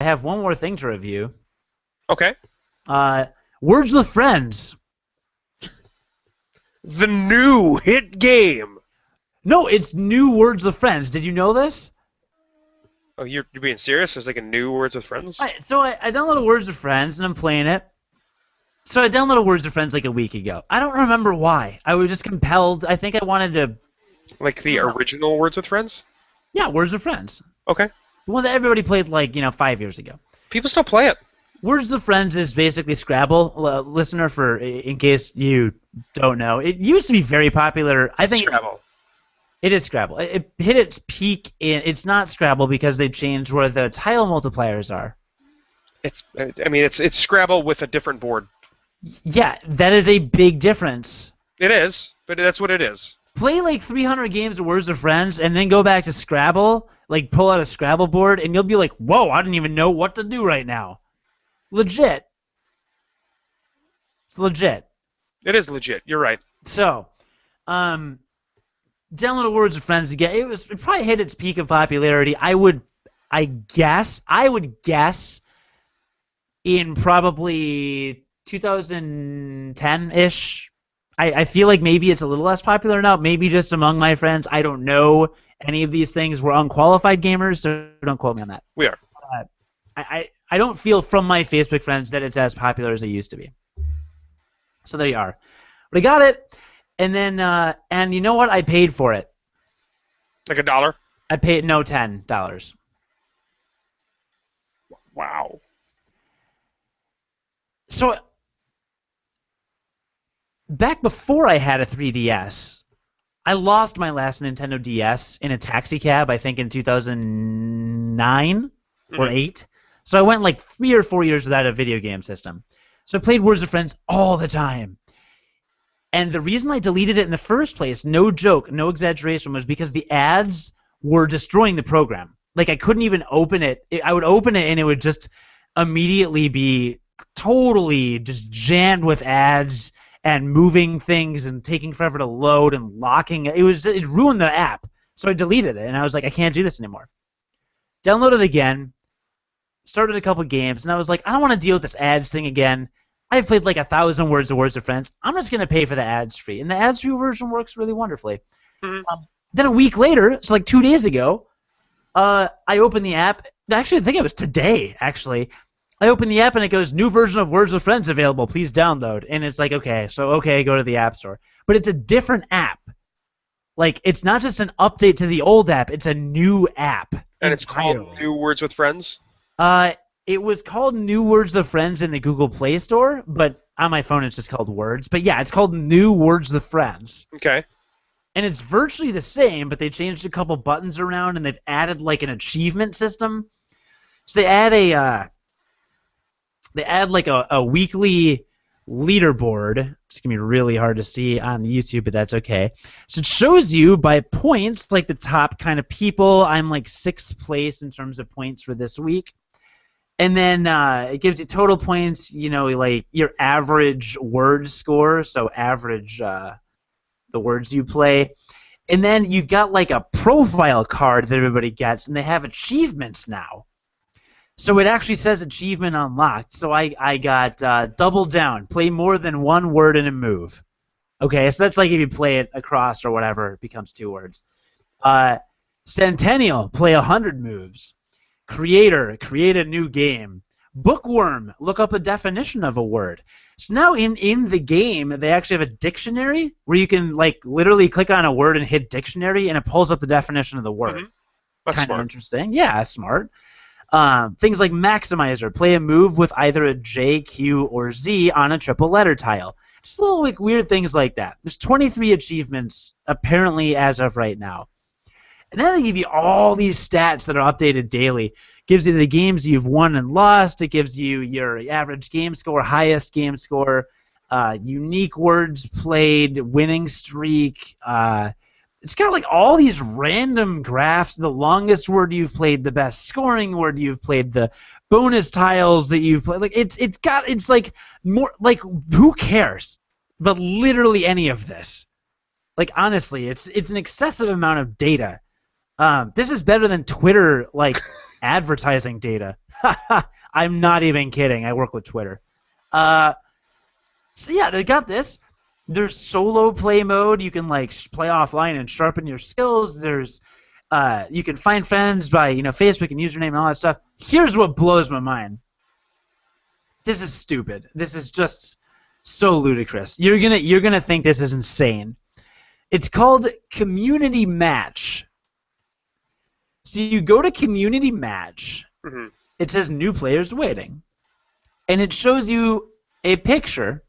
I have one more thing to review. Okay. Uh, Words with Friends. The new hit game. No, it's new Words with Friends. Did you know this? Oh, you're being serious? There's like a new Words with Friends? So I downloaded Words with Friends and I'm playing it. So I downloaded Words with Friends like a week ago. I don't remember why. I was just compelled. I think I wanted to. Like I the don't know. original Words with Friends? Yeah, Words with Friends. Okay. The one that everybody played like 5 years ago. People still play it. Words with Friends is basically Scrabble. Listener, in case you don't know, it used to be very popular. I think Scrabble. it is Scrabble. It hit its peak in. It's not Scrabble because they changed where the tile multipliers are. It's Scrabble with a different board. Yeah, that is a big difference. It is, but that's what it is. Play like 300 games of Words with Friends and then go back to Scrabble, like pull out a Scrabble board, and you'll be like, whoa, I didn't even know what to do right now. Legit. It's legit. It is legit. You're right. So, download Words with Friends again. It probably hit its peak of popularity. I would guess in probably 2010-ish. I feel like maybe it's a little less popular now. Maybe just among my friends. I don't know any of these things. We're unqualified gamers, so don't quote me on that. We are. I don't feel from my Facebook friends that it's as popular as it used to be. So there you are. But I got it, and then and you know what? I paid for it. Like $1? I paid $10. Wow. So back before I had a 3DS, I lost my last Nintendo DS in a taxi cab, I think in 2009 or 8. So I went like 3 or 4 years without a video game system. So I played Words with Friends all the time. And the reason I deleted it in the first place, no joke, no exaggeration, was because the ads were destroying the program. Like I couldn't even open it. I would open it and it would just immediately be totally just jammed with ads and moving things and taking forever to load and locking. It ruined the app. So I deleted it and I was like, I can't do this anymore. Downloaded it again, started a couple games, and I was like, I don't want to deal with this ads thing again. I've played like 1,000 Words with Friends. I'm just going to pay for the ads free. And the ads free version works really wonderfully. Then a week later, so like 2 days ago, I opened the app. Actually, I think it was today, actually. I opened the app and it goes, new version of Words with Friends available. Please download. And it's like, okay, go to the App Store. But it's a different app. Like, it's not just an update to the old app. It's a new app. And it's called New Words with Friends? It was called New Words with Friends in the Google Play Store, but on my phone it's just called Words. But yeah, it's called New Words with Friends. Okay. And it's virtually the same, but they changed a couple buttons around and they've added like an achievement system. So they add like a weekly leaderboard. It's gonna be really hard to see on YouTube, but that's okay. So it shows you by points, like the top kind of people. I'm like 6th place in terms of points for this week. And then it gives you total points, like your average word score, so average the words you play. And then you've got like a profile card that everybody gets, and they have achievements now. So it actually says achievement unlocked. So I got double down, play more than one word in a move. Okay, so that's like if you play it across or whatever, it becomes 2 words. Centennial, play 100 moves. Creator, create a new game. Bookworm, look up a definition of a word. So now in the game, they actually have a dictionary where you can like literally click on a word and hit dictionary, and it pulls up the definition of the word. Mm-hmm. That's kind of smart. interesting. Yeah, smart. Things like Maximizer, play a move with either a J, Q, or Z on a triple letter tile. Just little like weird things like that. There's 23 achievements apparently as of right now. And then they give you all these stats that are updated daily. Gives you the games you've won and lost. It gives you your average game score, highest game score, unique words played, winning streak. It's got like all these random graphs. The longest word you've played, the best scoring word you've played, the bonus tiles that you've played. Like it's like more like who cares? But literally any of this. Like honestly, it's an excessive amount of data. This is better than Twitter, like Advertising data. I'm not even kidding. I work with Twitter. So yeah, they got this. There's solo play mode. You can like play offline and sharpen your skills. There's you can find friends by Facebook and username and all that stuff. Here's what blows my mind. This is stupid. This is just so ludicrous. You're gonna think this is insane. It's called Community Match. So you go to Community Match. Mm-hmm. It says new players waiting, and it shows you a picture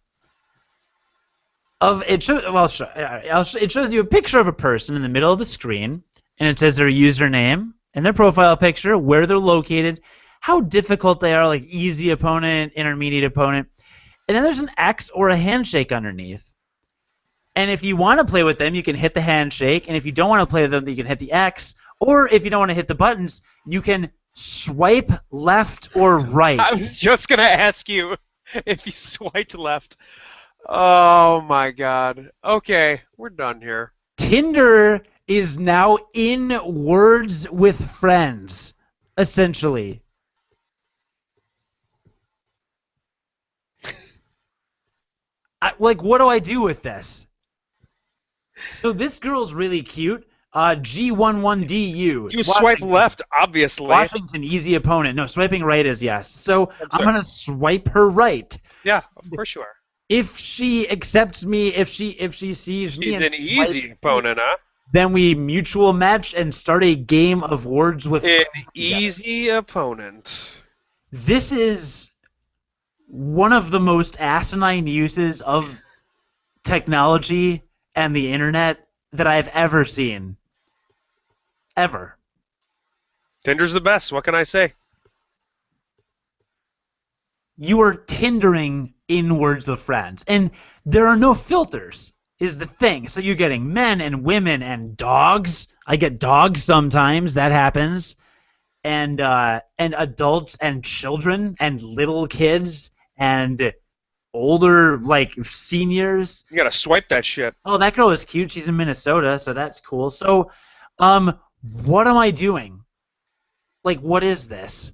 of it. It shows you a picture of a person in the middle of the screen, and it says their username and their profile picture, where they're located, how difficult they are, like easy opponent, intermediate opponent, and then there's an X or a handshake underneath. And if you want to play with them, you can hit the handshake, and if you don't want to play with them, you can hit the X, or if you don't want to hit the buttons, you can swipe left or right. I was just going to ask you if you swiped left. Oh, my God. Okay, we're done here. Tinder is now in Words with Friends, essentially. What do I do with this? So this girl's really cute. G11DU. You swipe left, obviously. Washington, easy opponent. No, swiping right is yes. So I'm going to swipe her right. Yeah, of course you are. If she accepts me, if she sees me, she's an easy opponent, huh? Then we mutual match and start a game of Words with Friends. An easy opponent. This is one of the most asinine uses of technology and the internet that I've ever seen. Ever. Tinder's the best. What can I say? You are Tindering in Words with Friends. And there are no filters, is the thing. So you're getting men and women and dogs. I get dogs sometimes. That happens. And adults and children and little kids and older, like, seniors. You gotta swipe that shit. Oh, that girl is cute. She's in Minnesota, so that's cool. So, what am I doing? Like, what is this?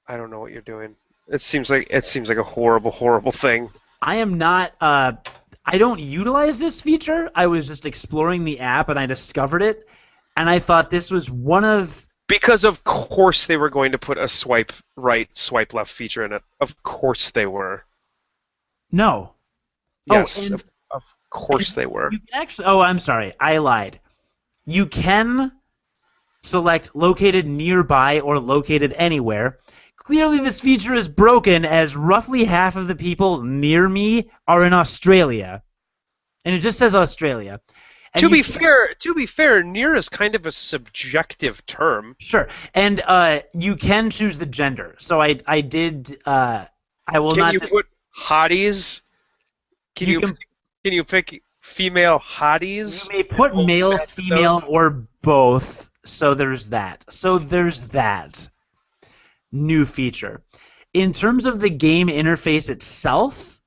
I don't know what you're doing. It seems like a horrible, horrible thing. I am not. I don't utilize this feature. I was just exploring the app and I discovered it, and I thought this was one of. Because of course they were going to put a swipe right, swipe left feature in it. Of course they were. No. Yes, of course they were. You can actually. Oh, I'm sorry. I lied. You can select located nearby or located anywhere. Clearly, this feature is broken, as roughly half of the people near me are in Australia, and it just says Australia. And to be fair, near is kind of a subjective term. Sure, and you can choose the gender. So I did. I will not. Can you put hotties? Can you pick female hotties? You may put male, female, or both. So there's that. New feature. In terms of the game interface itself,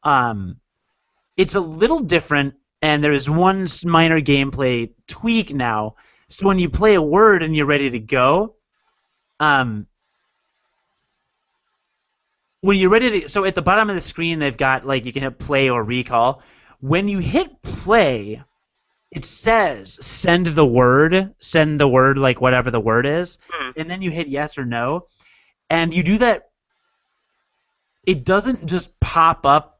it's a little different, and there is one minor gameplay tweak now. So when you play a word and you're ready to go, when you're ready to, so at the bottom of the screen they've got like you can hit play or recall. When you hit play, it says send the word like whatever the word is, and then you hit yes or no. And you do that, it doesn't just pop up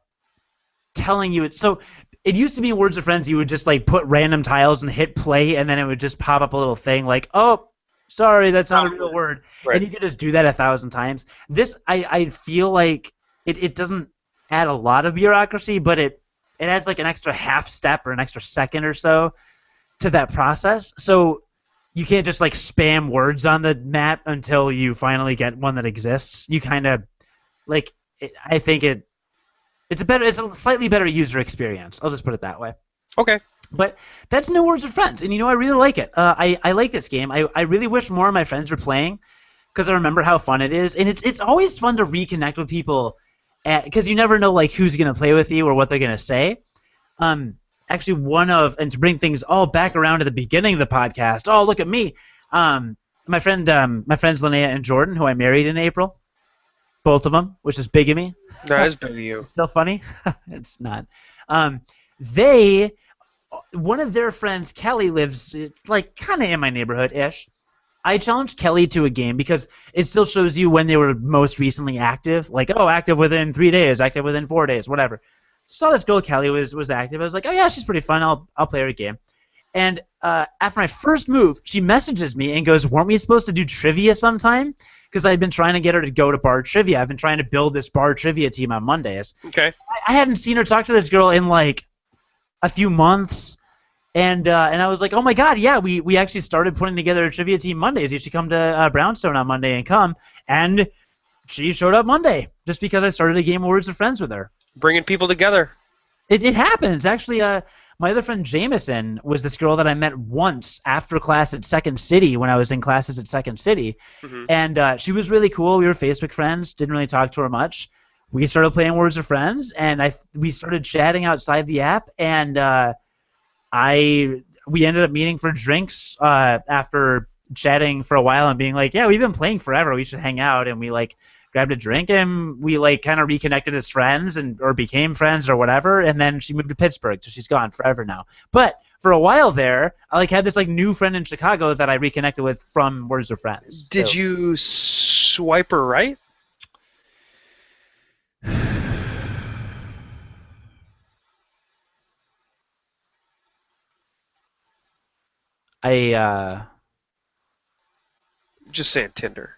telling you it. So it used to be in Words of Friends, you would just like put random tiles and hit play, and then it would just pop up a little thing like, oh, sorry, that's not a real word. Right. And you could just do that 1,000 times. This, I feel like it doesn't add a lot of bureaucracy, but it adds like an extra half step or an extra second or so to that process. So you can't just like spam words on the map until you finally get one that exists. You kind of like. I think it's a slightly better user experience. I'll just put it that way. Okay. But that's New Words with Friends, and I really like it. I like this game. I really wish more of my friends were playing, because I remember how fun it is, and it's always fun to reconnect with people, because you never know like who's gonna play with you or what they're gonna say. Actually, and to bring things all back around to the beginning of the podcast. Oh, look at me. my friends Linnea and Jordan, who I married in April, both of them, which is big of me. That is big of It's you. still funny. It's not. Um, they one of their friends, Kelly, lives like kind of in my neighborhood ish. I challenged Kelly to a game because it still shows you when they were most recently active. Like, oh, active within 3 days, active within 4 days, whatever. Saw this girl Kelly was active. I was like, oh yeah, she's pretty fun. I'll play her a game. And after my first move, she messages me and goes, weren't we supposed to do trivia sometime? Because I'd been trying to get her to go to bar trivia. I've been trying to build this bar trivia team on Mondays. Okay. I hadn't seen her talk to this girl in like a few months. And I was like, oh my god, yeah, we actually started putting together a trivia team Mondays. You should come to Brownstone on Monday and come. And she showed up Monday just because I started a game of Words of Friends with her. Bringing people together. It happens. Actually, my other friend Jameson was this girl that I met once after class at Second City when I was in classes at Second City. Hmm. And she was really cool. We were Facebook friends, didn't really talk to her much. We started playing Words of Friends, and we started chatting outside the app, and we ended up meeting for drinks after chatting for a while and being like, yeah, we've been playing forever. We should hang out. And we like grabbed a drink and we like kind of reconnected as friends and or became friends or whatever. And then she moved to Pittsburgh, so she's gone forever now. But for a while there, I like had this like new friend in Chicago that I reconnected with from Words of Friends. Did So, you swipe her right? I Just saying Tinder.